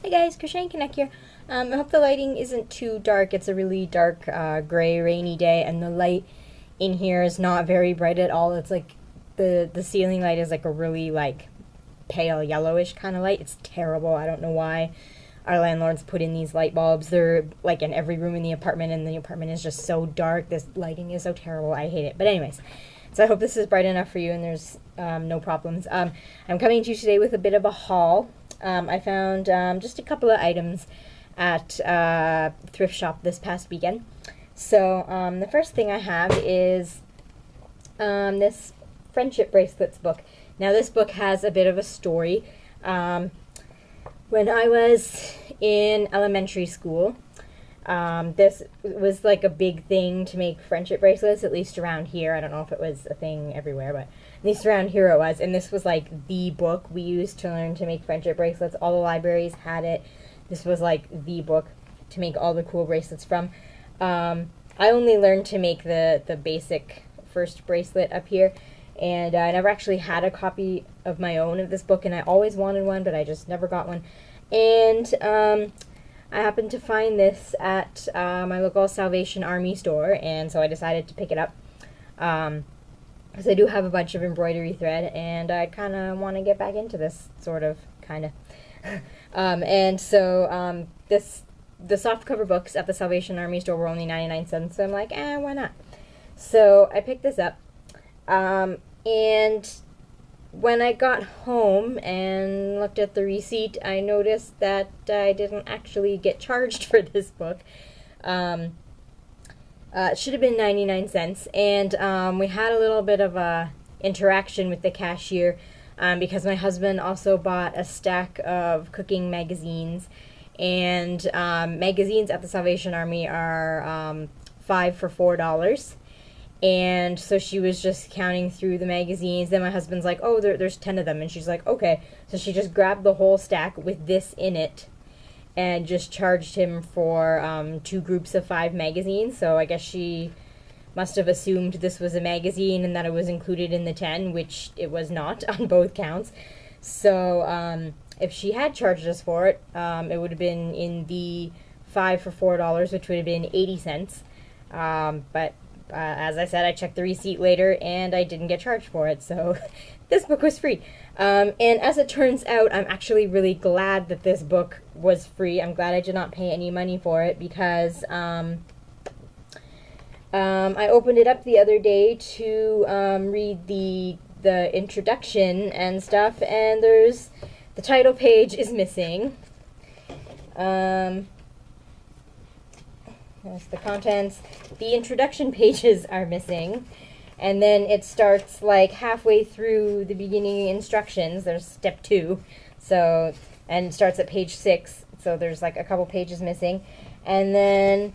Hey guys, Crocheting Connect here. I hope the lighting isn't too dark. It's a really dark, gray, rainy day, and the light in here is not very bright at all. It's like the ceiling light is like a really pale yellowish kind of light. It's terrible. I don't know why our landlords put in these light bulbs. They're like in every room in the apartment, and the apartment is just so dark. This lighting is so terrible. I hate it. But anyways, so I hope this is bright enough for you and there's no problems. I'm coming to you today with a bit of a haul. I found just a couple of items at thrift shop this past weekend. So the first thing I have is this Friendship Bracelets book. Now this book has a bit of a story. When I was in elementary school, this was like a big thing to make friendship bracelets, at least around here. I don't know if it was a thing everywhere, but at least around here it was. And this was like the book we used to learn to make friendship bracelets. All the libraries had it. This was like the book to make all the cool bracelets from. I only learned to make the basic first bracelet up here, and I never actually had a copy of my own of this book, and I always wanted one, but I just never got one. And I happened to find this at my local Salvation Army store, and so I decided to pick it up. Because I do have a bunch of embroidery thread, and I kind of want to get back into this, sort of, kind of. And so the softcover books at the Salvation Army store were only 99 cents, so I'm like, why not? So I picked this up, and when I got home and looked at the receipt, I noticed that I didn't actually get charged for this book. It should have been 99 cents, and we had a little bit of a interaction with the cashier because my husband also bought a stack of cooking magazines, and magazines at the Salvation Army are 5 for $4. And so she was just counting through the magazines. Then my husband's like, oh, there's 10 of them. And she's like, okay. So she just grabbed the whole stack with this in it and just charged him for 2 groups of 5 magazines. So I guess she must have assumed this was a magazine and that it was included in the 10, which it was not on both counts. So if she had charged us for it, it would have been in the 5 for $4, which would have been 80 cents. But as I said, I checked the receipt later, and I didn't get charged for it, so this book was free. And as it turns out, I'm actually really glad that this book was free. I'm glad I did not pay any money for it, because I opened it up the other day to read the introduction and stuff, and the title page is missing. That's the contents. The introduction pages are missing, and then it starts like halfway through the beginning instructions. There's step 2, so, and it starts at page 6, so there's like a couple pages missing, and then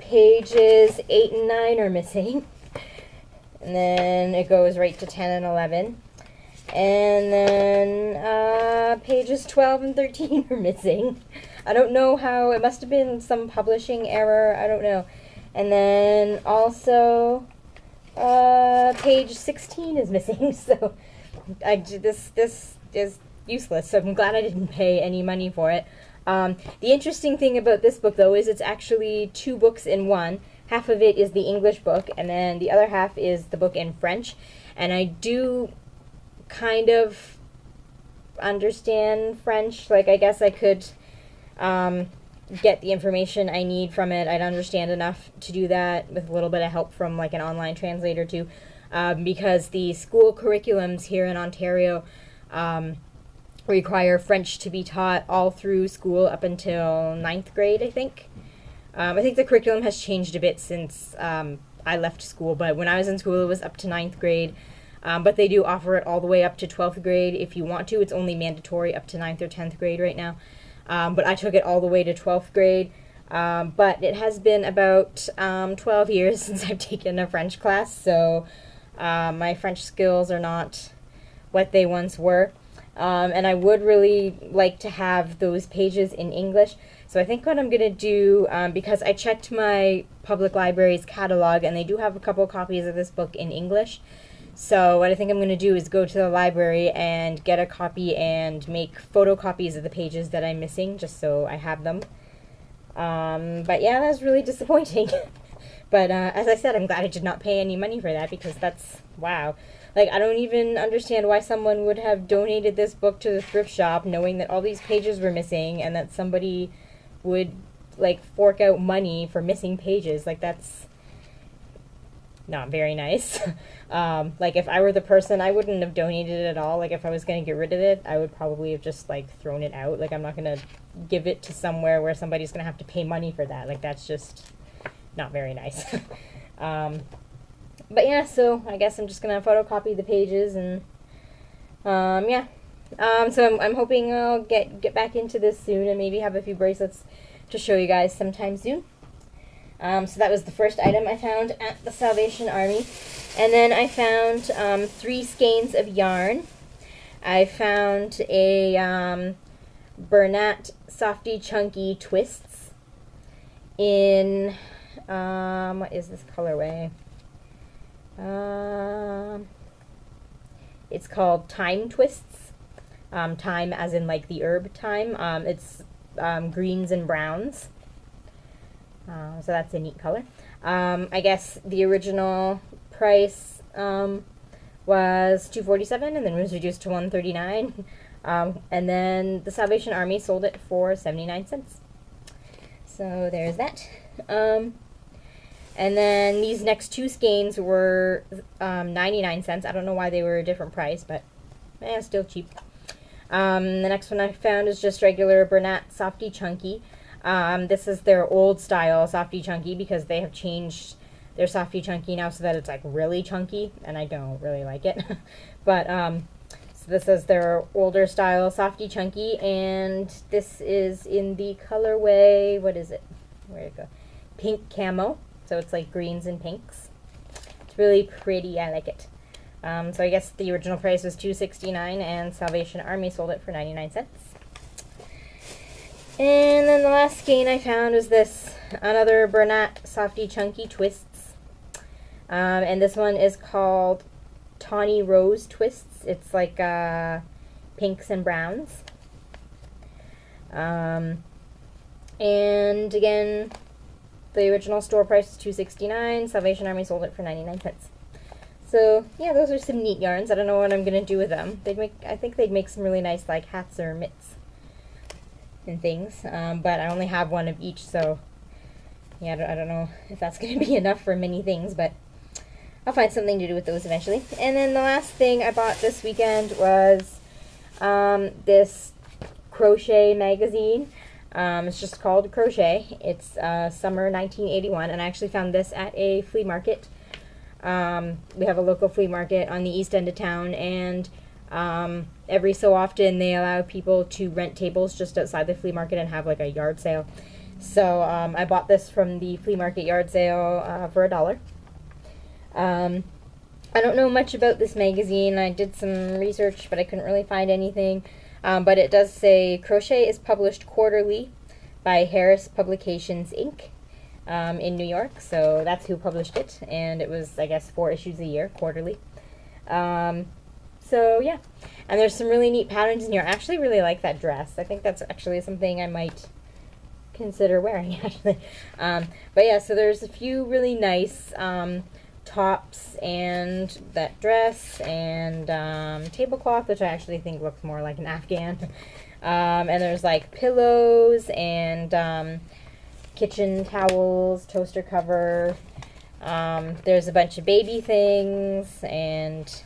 pages 8 and 9 are missing, and then it goes right to 10 and 11, and then pages 12 and 13 are missing. I don't know how, it must have been some publishing error, I don't know. And then also, page 16 is missing, so this is useless, so I'm glad I didn't pay any money for it. The interesting thing about this book, though, is it's actually 2 books in one. Half of it is the English book, and then the other half is the book in French. And I do kind of understand French, like I guess I could get the information I need from it. I'd understand enough to do that with a little bit of help from like an online translator too, because the school curriculums here in Ontario require French to be taught all through school up until 9th grade, I think. I think the curriculum has changed a bit since I left school, but when I was in school it was up to 9th grade. But they do offer it all the way up to 12th grade if you want to. It's only mandatory up to 9th or 10th grade right now. But I took it all the way to 12th grade. But it has been about 12 years since I've taken a French class, so my French skills are not what they once were. And I would really like to have those pages in English. So I think what I'm going to do, because I checked my public library's catalog, and they do have a couple copies of this book in English. So what I think I'm going to do is go to the library and get a copy and make photocopies of the pages that I'm missing, just so I have them. But yeah, that was really disappointing. But as I said, I'm glad I did not pay any money for that, because that's, wow. Like, I don't even understand why someone would have donated this book to the thrift shop knowing that all these pages were missing and that somebody would, like, fork out money for missing pages. Like, that's not very nice. Like, if I were the person, I wouldn't have donated it at all. Like, if I was going to get rid of it, I would probably have just, like, thrown it out. Like, I'm not going to give it to somewhere where somebody's going to have to pay money for that. Like, that's just not very nice. But yeah, so I guess I'm just going to photocopy the pages, and, yeah. So I'm hoping I'll get back into this soon and maybe have a few bracelets to show you guys sometime soon. So that was the first item I found at the Salvation Army. And then I found 3 skeins of yarn. I found a Bernat Softy Chunky Twists in, what is this colorway? It's called Thyme Twists. Thyme as in like the herb thyme. It's greens and browns. So that's a neat color. I guess the original price was $247 and then was reduced to $139. And then the Salvation Army sold it for 79 cents. So there's that. And then these next 2 skeins were 99 cents. I don't know why they were a different price, but still cheap. The next one I found is just regular Bernat Softy Chunky. This is their old style Softy Chunky, because they have changed their Softy Chunky now so that it's like really chunky, and I don't really like it. But so this is their older style Softy Chunky, and this is in the colorway, what is it? Where'd it go? Pink Camo. So it's like greens and pinks. It's really pretty. I like it. So I guess the original price was $269 and Salvation Army sold it for 99 cents. And then the last skein I found was this, another Bernat Softy Chunky Twists. And this one is called Tawny Rose Twists. It's like pinks and browns. And again, the original store price is $269. Salvation Army sold it for 99 cents. So yeah, those are some neat yarns. I don't know what I'm gonna do with them. I think they'd make some really nice like hats or mitts and things. But I only have one of each, so yeah, I don't know if that's gonna be enough for many things, but I'll find something to do with those eventually. And then the last thing I bought this weekend was this crochet magazine. It's just called Crochet. It's summer 1981, and I actually found this at a flea market. We have a local flea market on the east end of town, and every so often they allow people to rent tables just outside the flea market and have like a yard sale. So I bought this from the flea market yard sale for $1. I don't know much about this magazine. I did some research, but I couldn't really find anything. But it does say Crochet is published quarterly by Harris Publications, Inc. In New York. So that's who published it. And it was, I guess, 4 issues a year, quarterly. So, yeah. And there's some really neat patterns in here. I actually really like that dress. I think that's actually something I might consider wearing, actually. But, yeah, so there's a few really nice tops and that dress and tablecloth, which I actually think looks more like an Afghan. And there's like pillows and kitchen towels, toaster cover. There's a bunch of baby things and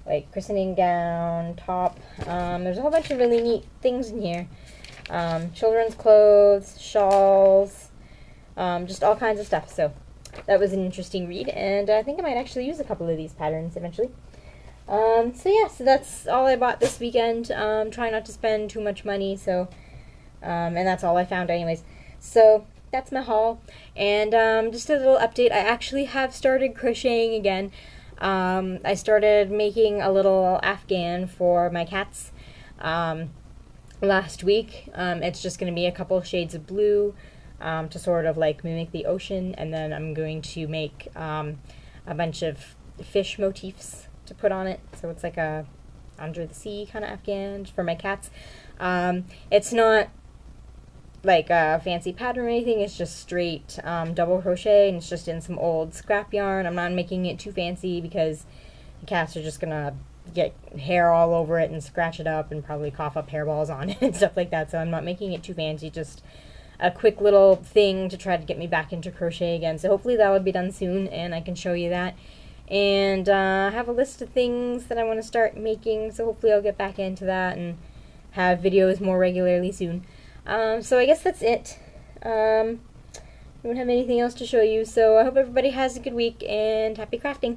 like christening gown, top. There's a whole bunch of really neat things in here. Children's clothes, shawls, just all kinds of stuff. So that was an interesting read, and I think I might actually use a couple of these patterns eventually. So yeah, so that's all I bought this weekend. Trying not to spend too much money, so, and that's all I found anyways. So that's my haul, and just a little update, I actually have started crocheting again. I started making a little Afghan for my cats last week. It's just going to be a couple of shades of blue, to sort of like mimic the ocean, and then I'm going to make a bunch of fish motifs to put on it. So it's like a under the sea kind of Afghan for my cats. It's not like a fancy pattern or anything. It's just straight double crochet, and it's just in some old scrap yarn. I'm not making it too fancy because the cats are just gonna get hair all over it and scratch it up and probably cough up hairballs on it and stuff like that. So I'm not making it too fancy, just a quick little thing to try to get me back into crochet again. So hopefully that will be done soon and I can show you that. And I have a list of things that I want to start making, so hopefully I'll get back into that and have videos more regularly soon. So I guess that's it. I don't have anything else to show you, so I hope everybody has a good week and happy crafting.